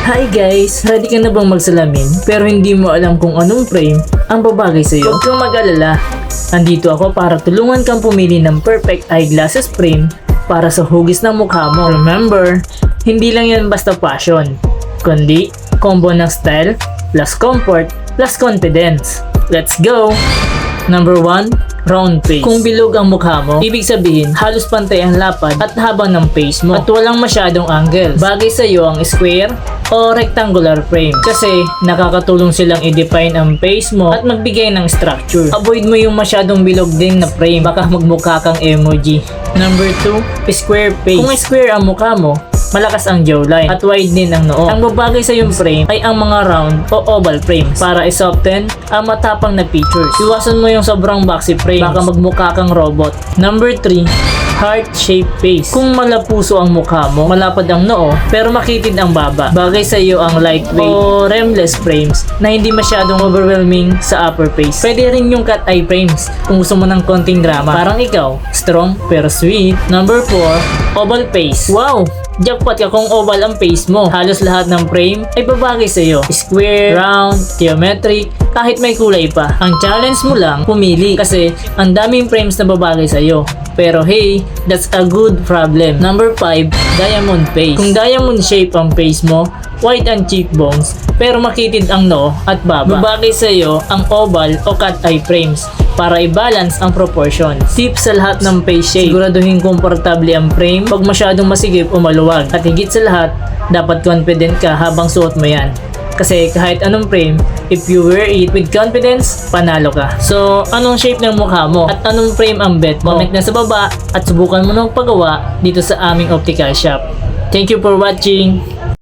Hi guys! Ready ka na bang magsalamin pero hindi mo alam kung anong frame ang babagay sa'yo? Huwag kang mag-alala. Andito ako para tulungan kang pumili ng perfect eyeglasses frame para sa hugis ng mukha mo. Remember, hindi lang yan basta fashion, kundi combo ng style plus comfort plus confidence. Let's go! Number 1, round face. Kung bilog ang mukha mo, ibig sabihin halos pantay ang lapad at haba ng face mo at walang masyadong angles. Bagay sa iyo ang square o rectangular frame kasi nakakatulong silang i-define ang face mo at magbigay ng structure. Avoid mo yung masyadong bilog din na frame, baka magmukha kang emoji. Number 2, square face. Kung square ang mukha mo, malakas ang jawline at wide din ang noo. Ang babagay sa iyong frame ay ang mga round o oval frames para i-soften ang matapang na features. Iwasan mo yung sobrang boxy frame, baka magmukha kang robot. Number 3, heart-shaped face. Kung malapuso ang mukha mo, malapad ang noo, pero makitid ang baba, bagay sa iyo ang lightweight o rimless frames na hindi masyadong overwhelming sa upper face. Pwede rin yung cat eye frames kung gusto mo ng konting drama. Parang ikaw, strong pero sweet. Number 4, oval face. Wow! Jackpot ka kung oval ang face mo. Halos lahat ng frame ay babagay sa iyo. Square, round, geometric, kahit may kulay pa. Ang challenge mo lang, pumili kasi ang daming frames na babagay sa iyo. Pero hey, that's a good problem. Number 5, diamond face. Kung diamond shape ang face mo, wide ang cheekbones, pero makitid ang noo at baba, babagay sa iyo ang oval o cat eye frames para i-balance ang proportion. Tip sa lahat ng face shape, siguraduhin komportable ang frame, wag masyadong masigip o maluwag. At higit sa lahat, dapat confident ka habang suot mo yan. Kasi kahit anong frame, if you wear it with confidence, panalo ka. So, anong shape ng mukha mo? At anong frame ang bet mo? Comment na sa baba at subukan mo ng paggawa dito sa aming optical shop. Thank you for watching!